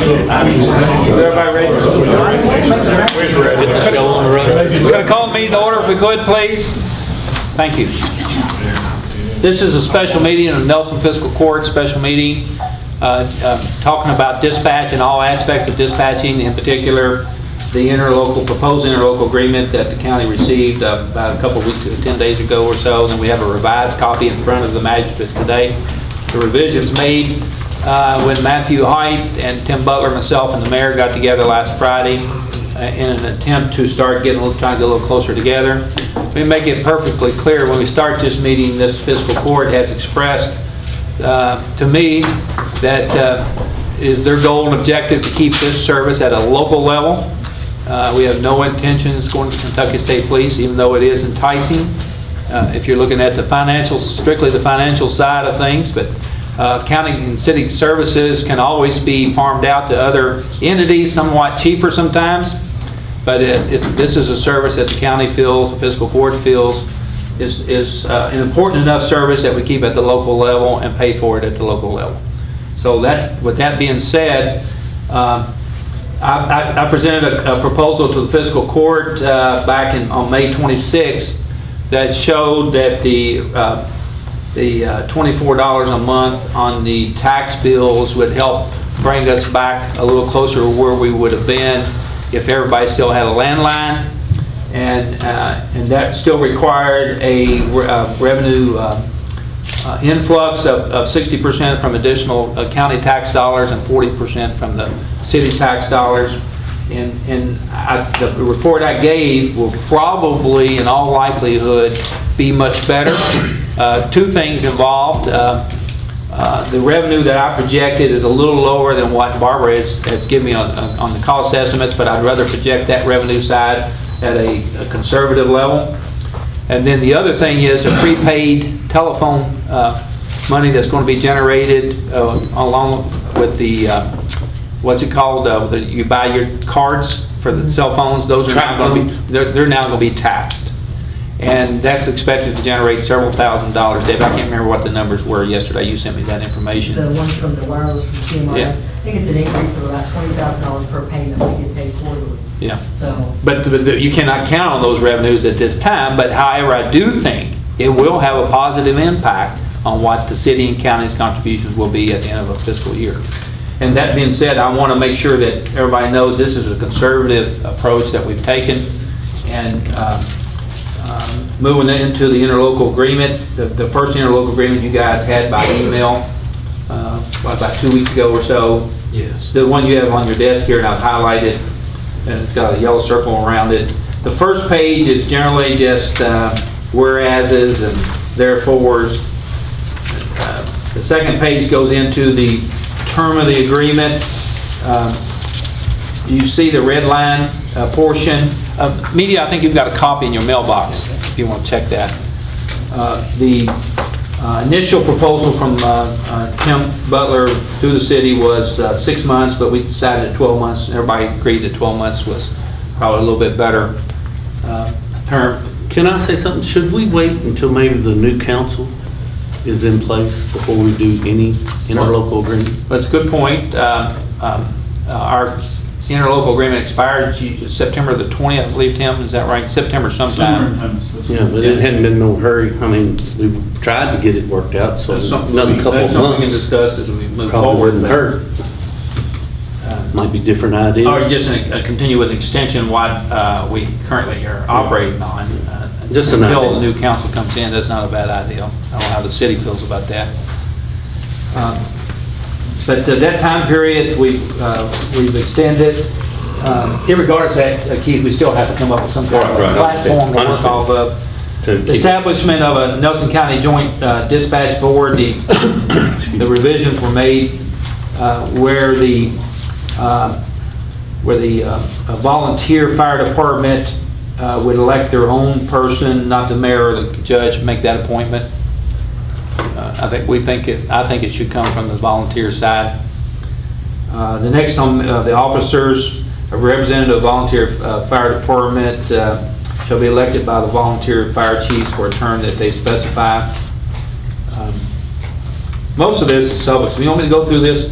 Everybody ready? We're going to call the meeting to order if we could, please. Thank you. This is a special meeting of Nelson Fiscal Court, special meeting talking about dispatch and all aspects of dispatching, in particular the proposed interlocal agreement that the county received about a couple of weeks, 10 days ago or so. And then we have a revised copy in front of the magistrates today. The revisions made when Matthew Height and Tim Butler, myself, and the mayor got together last Friday in an attempt to start trying to get a little closer together. Let me make it perfectly clear, when we start this meeting, this fiscal court has expressed to me that is their goal and objective to keep this service at a local level. We have no intentions going to Kentucky State Police, even though it is enticing if you're looking at the strictly the financial side of things. But county and city services can always be farmed out to other entities, somewhat cheaper sometimes. But this is a service that the county feels, the fiscal court feels, is an important enough service that we keep at the local level and pay for it at the local level. So with that being said, I presented a proposal to the fiscal court back on May 26th that showed that the $24 a month on the tax bills would help bring us back a little closer to where we would have been if everybody still had a landline, and that still required a revenue influx of 60% from additional county tax dollars and 40% from the city tax dollars. And the report I gave will probably, in all likelihood, be much better. Two things involved. The revenue that I projected is a little lower than what Barbara has given me on the cost estimates, but I'd rather project that revenue side at a conservative level. And then the other thing is a prepaid telephone money that's going to be generated along with the what's it called? You buy your cards for the cell phones. Those are now going to be they're now going to be taxed, and that's expected to generate several $1,000s. Dave, I can't remember what the numbers were yesterday. You sent me that information. The one from the wireless from CMRS. Yeah. I think it's an increase of about $20,000 per payment we get paid quarterly. Yeah. So. But you cannot count on those revenues at this time. But however, I do think it will have a positive impact on what the city and county's contributions will be at the end of a fiscal year. And that being said, I want to make sure that everybody knows this is a conservative approach that we've taken. And moving into the interlocal agreement, the first interlocal agreement you guys had by email about 2 weeks ago or so. Yes. The one you have on your desk here, and I've highlighted, and it's got a yellow circle around it. The first page is generally just whereases and therefores. The second page goes into the term of the agreement. You see the red line portion. Media, I think you've got a copy in your mailbox if you want to check that. The initial proposal from Tim Butler to the city was 6 months, but we decided at 12 months. Everybody agreed that 12 months was probably a little bit better term. Can I say something? Should we wait until maybe the new council is in place before we do any interlocal agreement? That's a good point. Our interlocal agreement expired September the 20th, I believe, Tim, is that right? September sometime. Yeah, but it hadn't been no hurry. I mean, we've tried to get it worked out, so another couple of something we can months discuss as we move probably forward. wouldn't hurt. Might be different ideas. Or just continue with extension what we currently are operating on. Just an until idea. the new council comes in. That's not a bad idea. I don't know how the city feels about that. But that time period we've extended. Irregardless of that, Keith, we still have to come up with some kind of platform to work off of. Establishment of a Nelson County Joint Dispatch Board. The revisions were made where the volunteer fire department would elect their own person, not the mayor or the judge, make that appointment. I think it should come from the volunteer side. The next on the officers, a representative of volunteer fire department shall be elected by the volunteer fire chiefs for a term that they specify. Most of this is self-explanatory. You want me to go through this?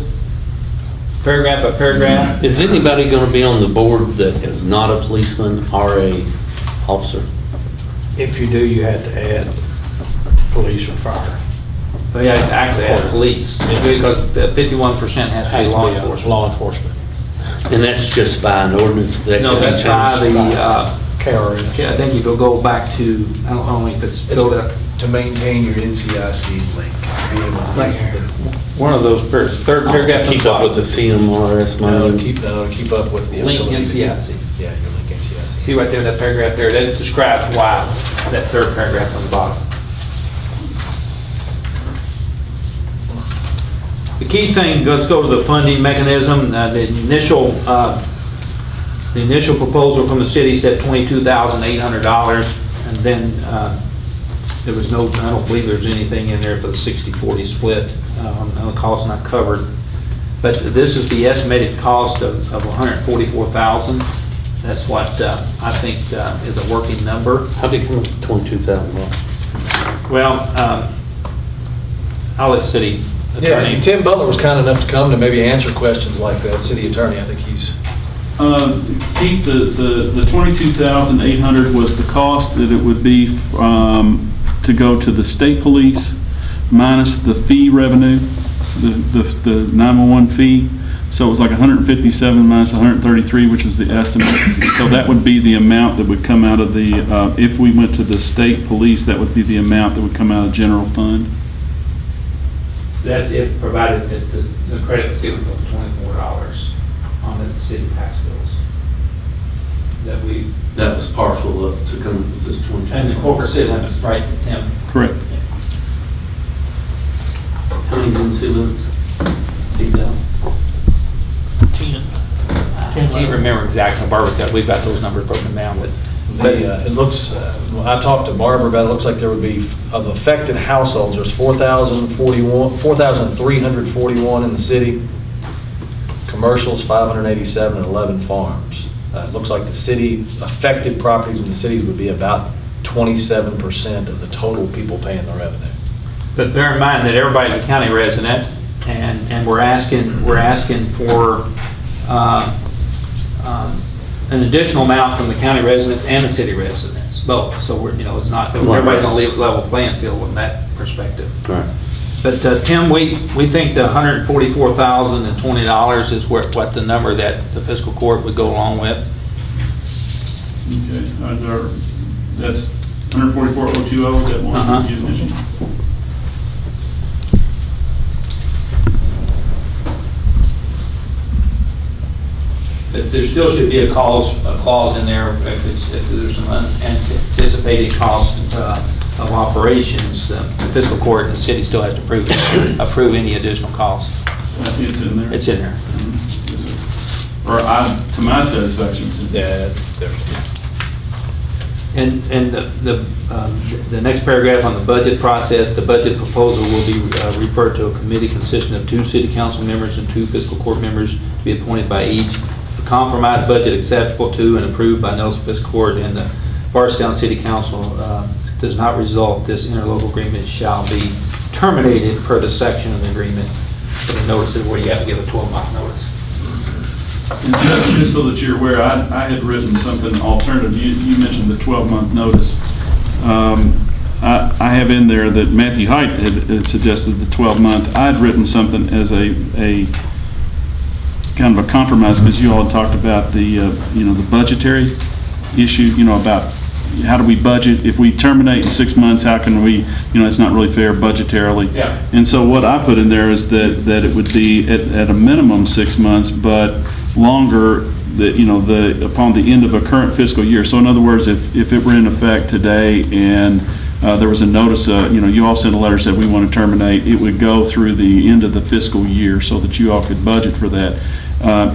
paragraph by paragraph. Is anybody going to be on the board that is not a policeman or a officer? If you do, you have to add police or fire. So yeah, actually add police, because 51% has to be law enforcement. Law enforcement. And that's just by an ordinance that No, can be that's by changed? the, KRS. I think if you'll go back to, I don't know if it's filled up. To maintain your NCIC link. Be able to- Right. One of those, third paragraph. Keep up with the CMRS No, money? keep up with the. Link ability to- NCIC. Yeah, your link NCIC. See right there, that paragraph there, that describes why, that third paragraph on the bottom. The key thing, let's go to the funding mechanism. The initial proposal from the city said $22,800, and then there was no, I don't believe there's anything in there for the 60-40 split. The cost not covered. But this is the estimated cost of $144,000. That's what I think is a working number. How did it come up to 22,000? Well, I'll let city Yeah, attorney. Tim Butler was kind enough to come to maybe answer questions like that, city attorney. I think he's, Keith, the 22,800 was the cost that it would be to go to the state police minus the fee revenue, the 911 fee. So it was like 157 minus 133, which was the estimate. So that would be the amount that would come out of the, if we went to the state police, that would be the amount that would come out of general fund. That's if provided that the credit was given for $24 on the city tax bills. That was partial up to come with this 22. And the corporate city limits, right, Tim? Correct. How many's in city limits? I can't remember exactly, Barbara's got, we've got those numbers broken down, but it looks, I talked to Barbara about it, looks like there would be, of affected households, there's 4,341 in the city, commercials 587, and 11 farms. It looks like the city, affected properties in the cities would be about 27% of the total people paying the revenue. But bear in mind that everybody's a county resident, and we're asking for an additional amount from the county residents and the city residents, both. So we're, it's not, everybody's gonna leave a level playing field from that perspective. Right. But Tim, we think the $144,020 is what the number that the fiscal court would go along with. Okay, that's 144,020, that one Uh-huh. you mentioned? There still should be a clause in there if there's some unanticipated cost of operations. The fiscal court and the city still has to approve any additional cost. It's in there? It's in there. Yes, sir. Or to my satisfaction, it's in there. And the next paragraph on the budget process, the budget proposal will be referred to a committee consisting of 2 city council members and 2 fiscal court members to be appointed by each. The compromise budget acceptable to and approved by Nelson Fiscal Court and the Barstown City Council does not result, this interlocal agreement shall be terminated per the section of the agreement. For the notices where you have to give a 12-month notice. And just so that you're aware, I had written something alternative. You mentioned the 12-month notice. I have in there that Matthew Height had suggested the 12-month. I had written something as a kind of a compromise, because you all had talked about the the budgetary issue, about how do we budget if we terminate in 6 months, how can we, it's not really fair budgetarily. Yeah. And so what I put in there is that it would be at a minimum 6 months, but longer upon the end of a current fiscal year. So in other words, if it were in effect today and there was a notice, you all sent a letter said we want to terminate, it would go through the end of the fiscal year so that you all could budget for that.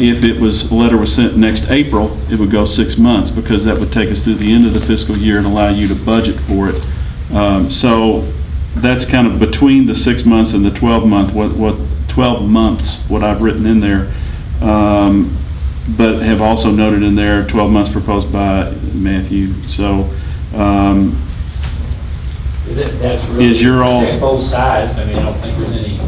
If a letter was sent next April, it would go 6 months, because that would take us through the end of the fiscal year and allow you to budget for it. So that's kind of between the 6 months and the 12-month, what 12 months, what I've written in there. But have also noted in there 12 months proposed by Matthew. So That's really, is your all's, both sides. I mean, I don't think there's any.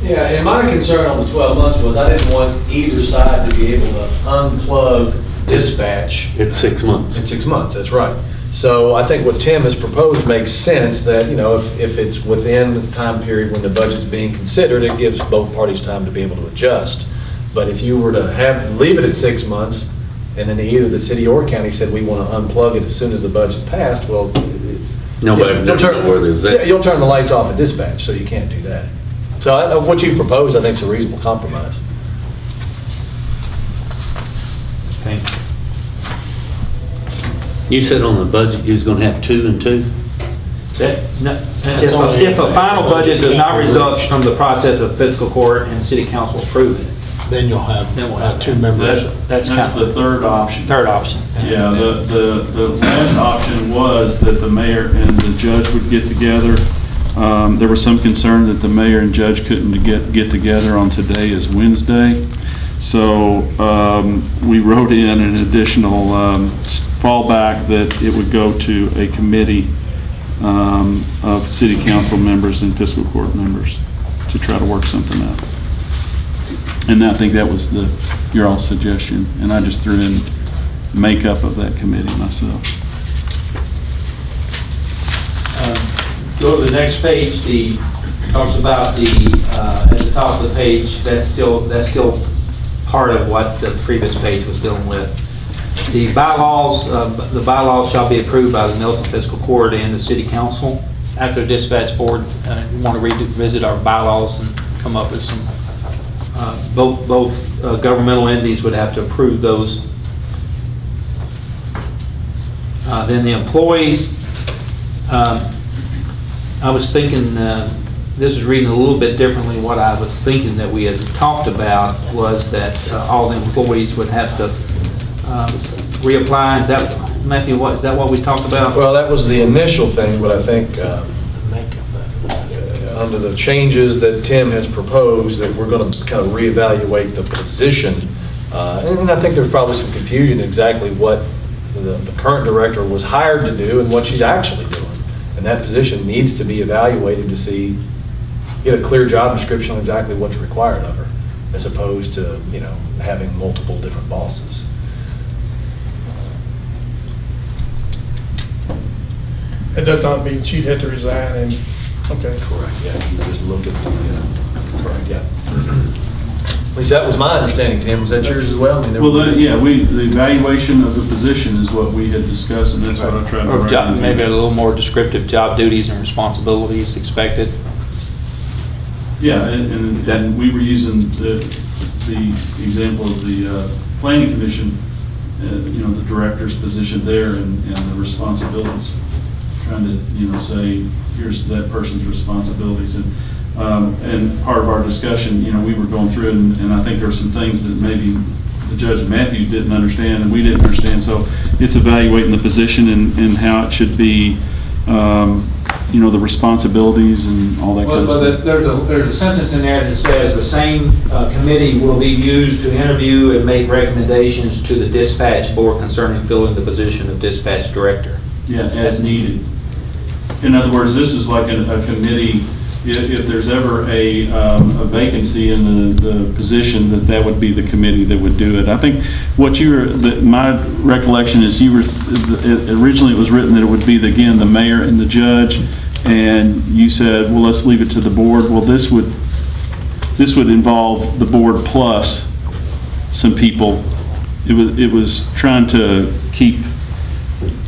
Yeah, and my concern on the 12 months was I didn't want either side to be able to unplug dispatch It's 6 months. in 6 months, that's right. So I think what Tim has proposed makes sense, that, you know, if it's within the time period when the budget's being considered, it gives both parties time to be able to adjust. But if you were to leave it at 6 months, and then either the city or county said we want to unplug it as soon as the budget's passed, well, it's... Nobody you'll knows turn- where there's that. Yeah, you'll turn the lights off at dispatch, so you can't do that. So what you proposed, I think, is a reasonable compromise. Okay. You said on the budget you was gonna have 2 and 2? If a final budget does not result from the process of fiscal court and city council approving it, Then you'll have then we'll have 2 members. That's That's kind the of third option. third option. Yeah, the last option was that the mayor and the judge would get together. There was some concern that the mayor and judge couldn't get together on today as Wednesday. So we wrote in an additional fallback that it would go to a committee of city council members and fiscal court members to try to work something out. And I think that was your all's suggestion, and I just threw in makeup of that committee myself. Go to the next page, talks about at the top of the page, that's still part of what the previous page was dealing with. The bylaws shall be approved by the Nelson Fiscal Court and the City Council. After the dispatch board, we want to revisit our bylaws and come up with some, both governmental entities would have to approve those. Then the employees, I was thinking, this is reading a little bit differently. What I was thinking that we had talked about was that all the employees would have to reapply. Is that, Matthew, is that what we talked about? Well, that was the initial thing, but I think under the changes that Tim has proposed, that we're going to kind of reevaluate the position. And I think there's probably some confusion exactly what the current director was hired to do and what she's actually doing. And that position needs to be evaluated to get a clear job description on exactly what's required of her, as opposed to, you know, having multiple different bosses. It does not mean she'd have to resign and, okay. Correct, yeah, you just look at the, correct, yeah. At least that was my understanding, Tim. Was that yours as well? I mean, Well, the evaluation of the position is what we had discussed, and that's what I tried to Or write. maybe a little more descriptive job duties and responsibilities Yeah, and we were using the example of the planning commission, you know, the director's position there and the responsibilities. Trying to, you know, say, here's that person's responsibilities. And part of our discussion, you know, we were going through it, and I think there were some things that maybe the judge and Matthew didn't understand and we didn't understand. So it's evaluating the position and how it should be, you know, the responsibilities and all that kind of stuff. There's a sentence in there that says the same committee will be used to interview and make recommendations to the dispatch board concerning filling the position of dispatch director. Yeah, as needed. In other words, this is like a committee, if there's ever a vacancy in the position, that would be the committee that would do it. I think what my recollection is originally it was written that it would be, again, the mayor and the judge, and you said, well, let's leave it to the board. Well, this would involve the board plus some people. It was trying to keep.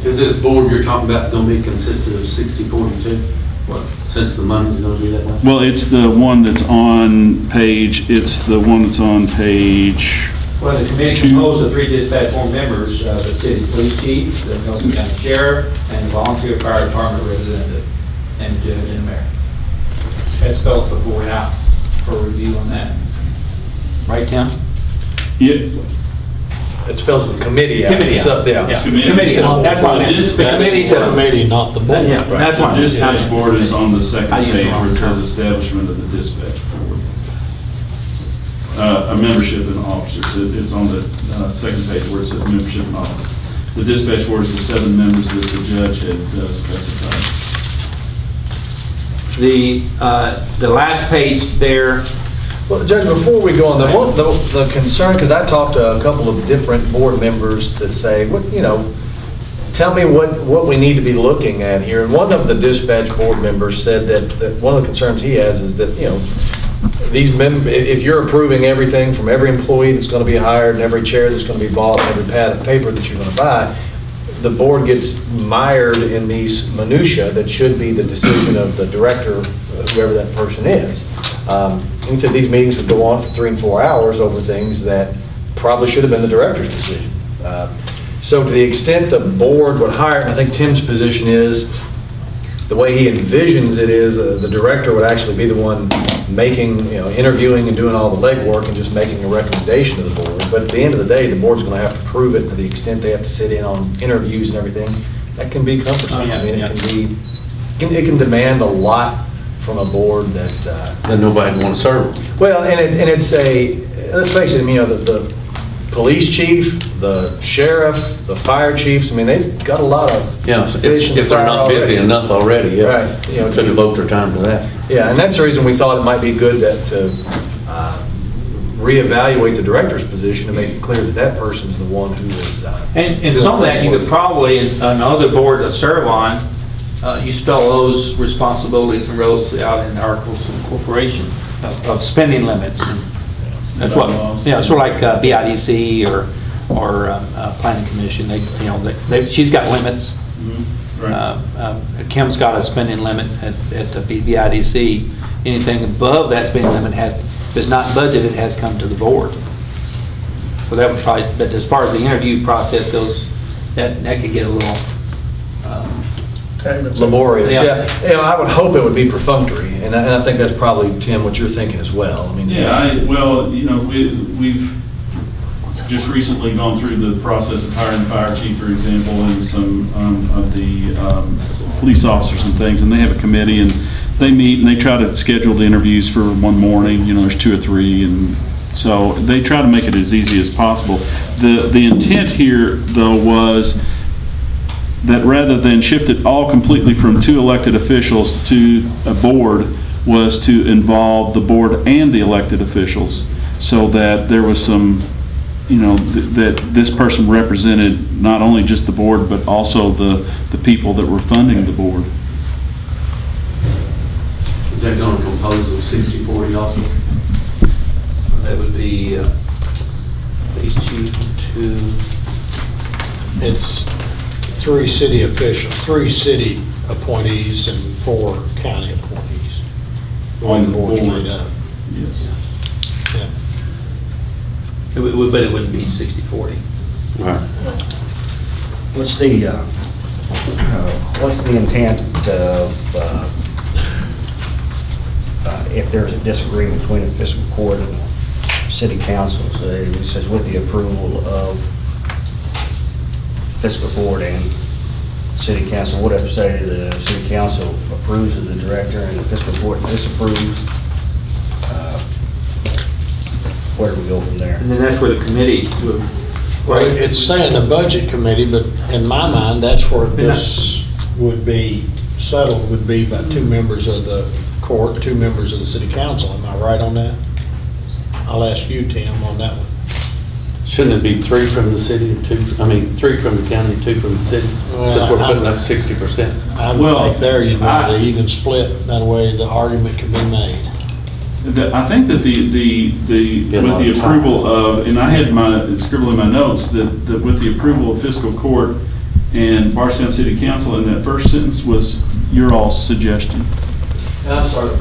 Is this board you're talking about going to be consistent of 60-42? Since the money's going to be that way? Well, it's the one that's on page, Well, the committee composed of 3 dispatch board members, the city police chief, the Nelson County sheriff, and the volunteer fire department representative, and the judge and the mayor. That spells the board out for review on that. Right, Tim? Yeah. It spells the committee out. Committee out. So, yeah. Yeah. Committee, that's why I meant. The committee to- Committee, not the board. Yeah, that's The why. dispatch board is on the second I used the page wrong where it says term. establishment of the dispatch board. A membership and officers, it's on the second page where it says membership and officers. The dispatch board is the 7 members that the judge had specified. The last page there Well, Judge, before we go on, the concern, because I talked to a couple of different board members that say, what, you know, tell me what we need to be looking at here. And one of the dispatch board members said that one of the concerns he has is that, you know, if you're approving everything from every employee that's going to be hired and every chair that's going to be bought and every pad of paper that you're going to buy, the board gets mired in these minutia that should be the decision of the director, whoever that person is. He said these meetings would go on for 3 and 4 hours over things that probably should have been the director's decision. So to the extent the board would hire, and I think Tim's position is, the way he envisions it is the director would actually be the one making, you know, interviewing and doing all the legwork and just making a recommendation to the board. But at the end of the day, the board's going to have to prove it to the extent they have to sit in on interviews and everything. That can be cumbersome. Oh, yeah, I mean, yeah. it can demand a lot from a board that. That nobody want to serve. Well, and it's let's face it, you know, the police chief, the sheriff, the fire chiefs, I mean, they've got a lot of Yeah, fish in the if they're fire not busy already. enough already, yeah. Right, you know, To devote their time to that. Yeah, and that's the reason we thought it might be good to reevaluate the director's position to make it clear that that person's the one who is. And some of that, you could probably, on other boards that serve on, you spell those responsibilities and roles out in the articles of incorporation of spending limits. And that's what, yeah, sort of like BIDC or Planning Commission, she's got limits. Kim's got a spending limit at the BIDC. Anything above that spending limit is not budgeted, has come to the board. So that would probably, but as far as the interview process goes, that could get a little Laborious, Yeah. yeah. You know, I would hope it would be perfunctory, and I think that's probably, Tim, what you're thinking as well. I mean, Yeah, well, you know, we've just recently gone through the process of hiring the fire chief, for example, and some of the police officers and things, and they have a committee, and they meet and they try to schedule the interviews for one morning, you know, there's 2 or 3, and so they try to make it as easy as possible. The intent here, though, was that rather than shift it all completely from 2 elected officials to a board, was to involve the board and the elected officials, so that there was some, you know, that this person represented not only just the board, but also the people that were funding the board. Is that going to compose of 60/40 also? that would be police chief, 2. It's 3 city officials, 3 city appointees and 4 county appointees. The way the board's made up. Yes. Yeah. But it wouldn't be 60/40. Right. What's the intent of, if there's a disagreement between the fiscal court and the city council, so it says with the approval of fiscal court and city council, whatever, say the city council approves of the director and the fiscal court disapproves, where do we go from there? And then that's where the committee would. Well, it's saying the budget committee, but in my mind, that's where this would be settled, would be by 2 members of the court, 2 members of the city council. Am I right on that? I'll ask you, Tim, on that one. Shouldn't it be 3 from the city and 2, 3 from the county, 2 from the city? Since we're putting up 60%. I would Well, think there you'd want to even split, that way the argument can be made. I think that with the approval of, and I had scribbled in my notes, that with the approval of fiscal court and Bardstown City Council, in that first sentence was your all's suggestion. And I'm sorry,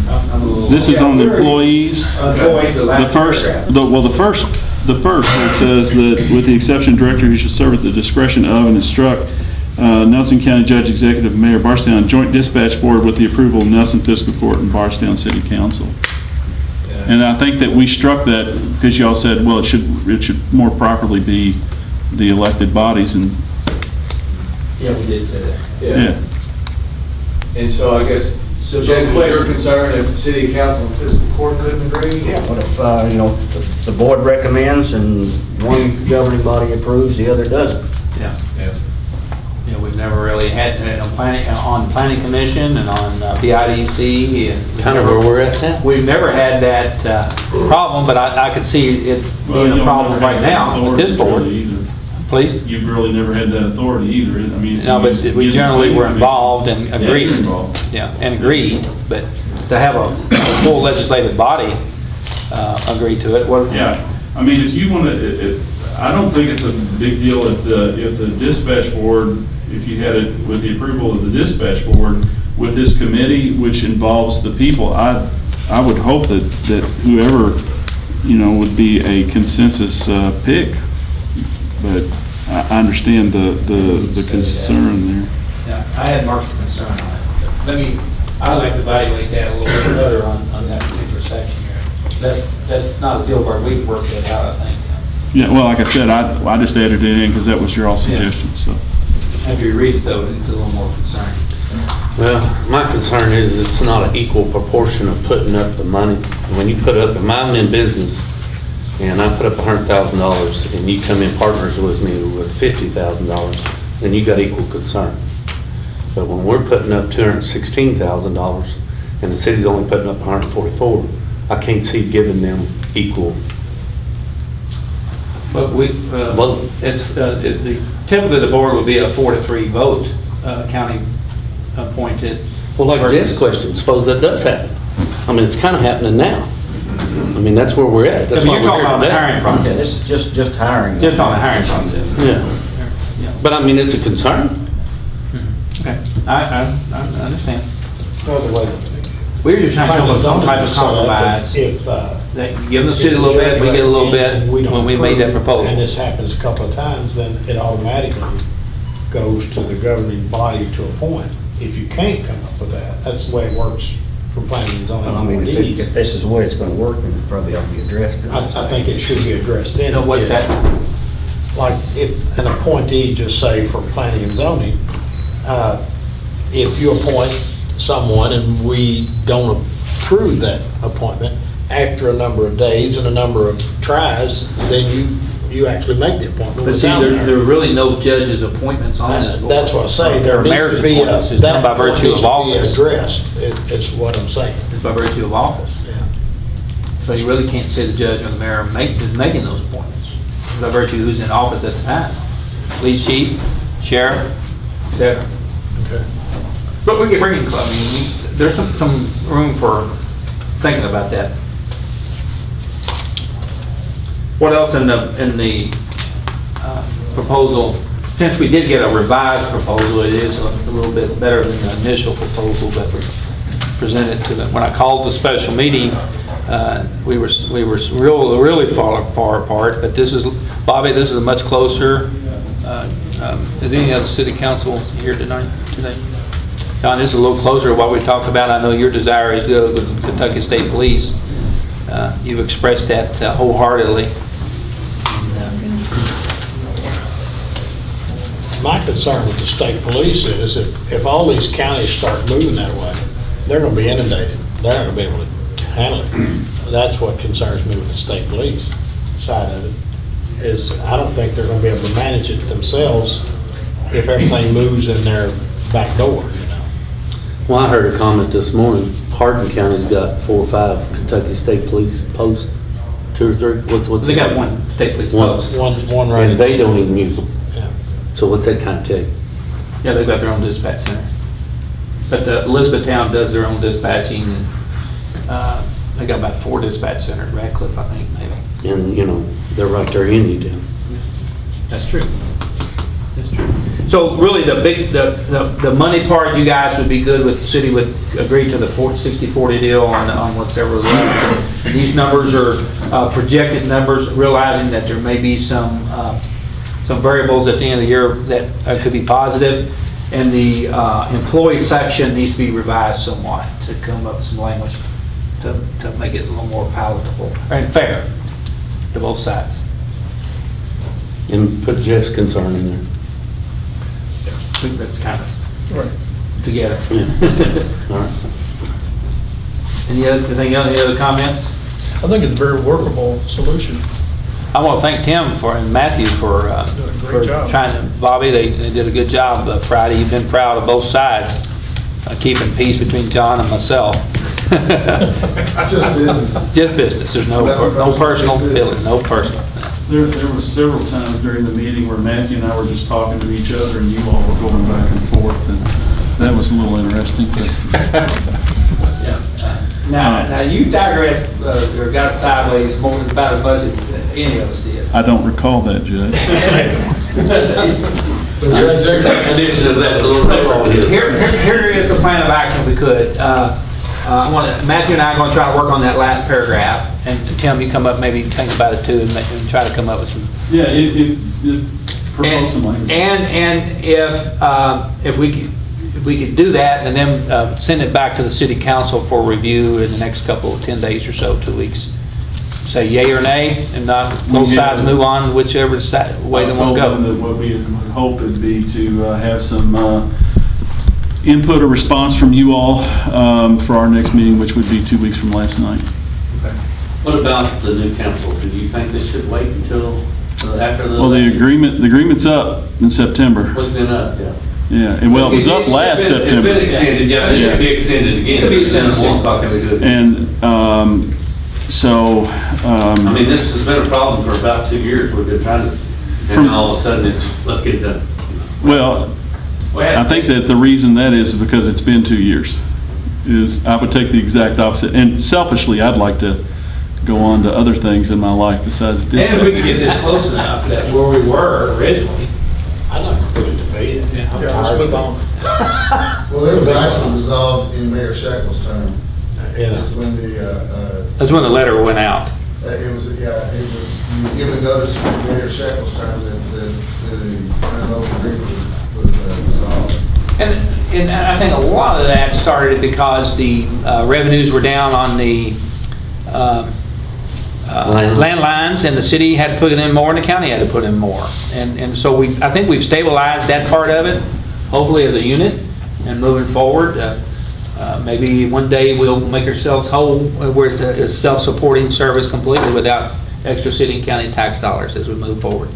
I'm a little. This is on the employees. The first, it says that with the exception of director who shall serve at the discretion of and instruct Nelson County Judge, Executive Mayor, Bardstown Joint Dispatch Board with the approval of Nelson Fiscal Court and Bardstown City Council. And I think that we struck that because y'all said, well, it should more properly be the elected bodies, and Yeah, we did say that. yeah. And so I guess, Jeff, is your concern if the city council and fiscal court couldn't agree? Yeah, what if, the board recommends and one governing body approves, the other doesn't? Yeah. Yeah. Yeah, we've never really had, on planning commission and on BIDC. And Kind of where we're at now. We've never had that problem, but I could see it being a problem right now with this board. Please? You've really never had that authority either. I mean. No, but we generally were involved and Yeah, you're agreed. involved. Yeah, and agreed, but to have a full legislative body agree to it, what? Yeah, I mean, if you want to, I don't think it's a big deal if the dispatch board, if you had it with the approval of the dispatch board, with this committee, which involves the people, I would hope that whoever, would be a consensus pick. But I understand the concern there. Yeah, I had more concern on it. I'd like to evaluate that a little bit better on that particular section here. That's not a deal where we've worked it out, I think. Yeah, well, like I said, I just added it in because that was your all suggestion, so. After you read it though, it's a little more concerning. Well, my concern is it's not an equal proportion of putting up the money. When you put up, if I'm in business and I put up $100,000 and you come in partners with me with $50,000, then you got equal concern. But when we're putting up $216,000 and the city's only putting up $144,000, I can't see giving them equal. But typically the board would be a 4-3 vote, county appointed. Well, like Jeff's question, suppose that does happen. I mean, it's kind of happening now. I mean, that's where we're at. That's I mean, why you're talking we're about the here hiring today. Yeah, process. this is just hiring. Just on the hiring process. Yeah, but I mean, it's a concern. Okay, I understand. By the way, We're just trying to come up with some type of compromise. If, That you give the city a little bit, we get a little bit when we made that and proposal. this happens a couple of times, then it automatically goes to the governing body to appoint. If you can't come up with that, that's the way it works for planning and zoning. Well, I mean, if this is the way it's going to work, then it probably ought to be addressed. I think it should be addressed in. What's that? Like if an appointee, just say for planning and zoning, if you appoint someone and we don't approve that appointment, after a number of days and a number of tries, then you actually make the appointment. But see, there are really no judges' appointments on this board. That's what I say, there Or needs mayor's to be, appointments. It's done by that point virtue needs of to be office. addressed, it's what I'm saying. It's by virtue of office. Yeah. So you really can't say the judge or the mayor is making those appointments. It's by virtue of who's in office at the time. Police chief, sheriff, et cetera. Okay. But we can bring in, I mean, there's some room for thinking about that. What else in the proposal? Since we did get a revised proposal, it is a little bit better than the initial proposal that was presented to them. When I called the special meeting, we were really far apart. But this is, Bobby, this is much closer. Is any other city council here tonight? Don, this is a little closer to what we talked about. I know your desire is to go to the Kentucky State Police. You've expressed that wholeheartedly. My concern with the state police is if all these counties start moving that way, they're gonna be inundated. They're not gonna be able to handle it. That's what concerns me with the state police side of it, is I don't think they're gonna be able to manage it themselves if everything moves in their back door, you know? Well, I heard a comment this morning, Hardin County's got 4 or 5 Kentucky State Police posts, 2 or 3, what's They it? got one state police One. post. One right. And they don't even use them. Yeah. So what's that kind of tell you? Yeah, they've got their own dispatch center. But the Elizabethtown does their own dispatching. And, they got about 4 dispatch centers, Radcliffe, I think, maybe. And, they're right there in Uniontown. That's true. That's true. So really, the money part, you guys would be good with, the city would agree to the 60-40 deal on whatever left. And these numbers are projected numbers, realizing that there may be some variables at the end of the year that could be positive. And the employee section needs to be revised somewhat to come up with some language to make it a little more palatable and fair to both sides. And put Jeff's concern in there. I think that's kind of Right. together. All right. Any other comments? I think it's a very workable solution. I want to thank Tim and Matthew for Doing a great job. trying to, Bobby, they did a good job Friday. You've been proud of both sides, keeping peace between John and myself. Just business. Just business. There's no personal feeling, no personal. There were several times during the meeting where Matthew and I were just talking to each other, and you all were going back and forth, and that was a little interesting. Now you digressed, or got sideways more about as much as any of us did. I don't recall that, Judge. But Judge Jackson, Addition to that, a little bit. Here is the plan of action if we could. Matthew and I are going to try to work on that last paragraph, and Tim, you come up, maybe think about it too, and try to come up with some. Yeah, if propose some language. And if we could do that, and then send it back to the city council for review in the next 10 days or so, 2 weeks. Say yay or nay, and not both sides move on whichever way they want to I told them go. that what we would hope would be to have some input or response from you all for our next meeting, which would be 2 weeks from last night. What about the new council? Do you think they should wait until after the? Well, the agreement's up in September. What's been up, yeah. Yeah, and well, it was up last It's September. been extended, yeah, it could be extended again. It'll be extended 6 months. And so, I mean, this has been a problem for about 2 years. We've been trying to, and now all of a sudden it's, let's get it done. well, I think that the reason that is because it's been 2 years. I would take the exact opposite. And selfishly, I'd like to go on to other things in my life besides And if we could dispatch. get this close enough that where we were originally. I'd like to put it to bed. I'm Yeah, let's tired move of on. well, it was actually resolved in Mayor Shackle's term. Yeah. That's when the, That's when the letter went out. it was, you were given notice from Mayor Shackle's term that the interlocal agreement was resolved. And I think a lot of that started because the revenues were down on the landlines, and the city had to put in more, and the county had to put in more. And so I think we've stabilized that part of it, hopefully as a unit, and moving forward. Maybe one day we'll make ourselves whole, where it's a self-supporting service completely without extra city and county tax dollars as we move forward.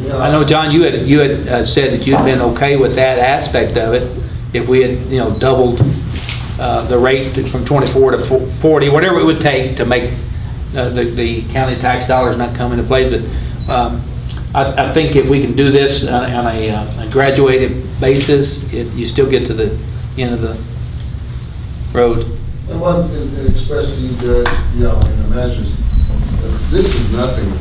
You know, I know, John, you had said that you'd been okay with that aspect of it if we had, doubled the rate from 24 to 40, whatever it would take to make the county tax dollars not come into play. But I think if we can do this on a graduated basis, you still get to the end of the road. And one, and especially you judge, and the measures, this is nothing,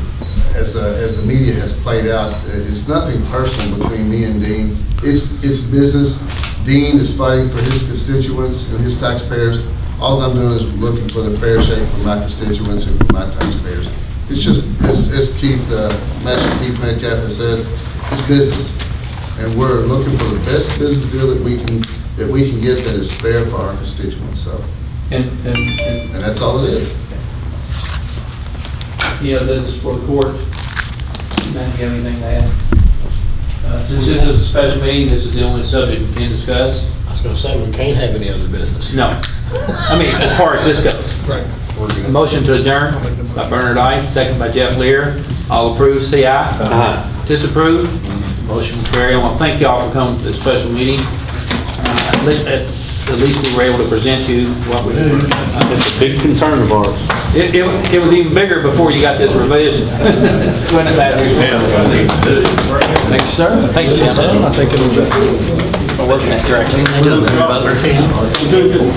as the media has played out, it's nothing personal between me and Dean. It's business. Dean is fighting for his constituents and his taxpayers. All I'm doing is looking for the fair shake for my constituents and for my taxpayers. It's just, as Master Keith Metcalf has said, it's business. And we're looking for the best business deal that we can get that is fair for our constituents, so. And And that's all it is. this is for the court. Matt, you have anything to add? Since this is a special meeting, this is the only subject we can discuss. I was gonna say, we can't have any other business. No. I mean, as far as this goes. Right. We're good. Motion to adjourn by Bernard Ice, second by Jeff Lear. All approved, say aye. Aye. Disapprove? Motion will carry. I want to thank y'all for coming to this special meeting. At least we were able to present you what we do. It's a big concern of ours. It was even bigger before you got this revision. Wasn't it, Matthew? Thanks, sir. Thank you, Tim. I think it'll be. For working that direction. We're doing good.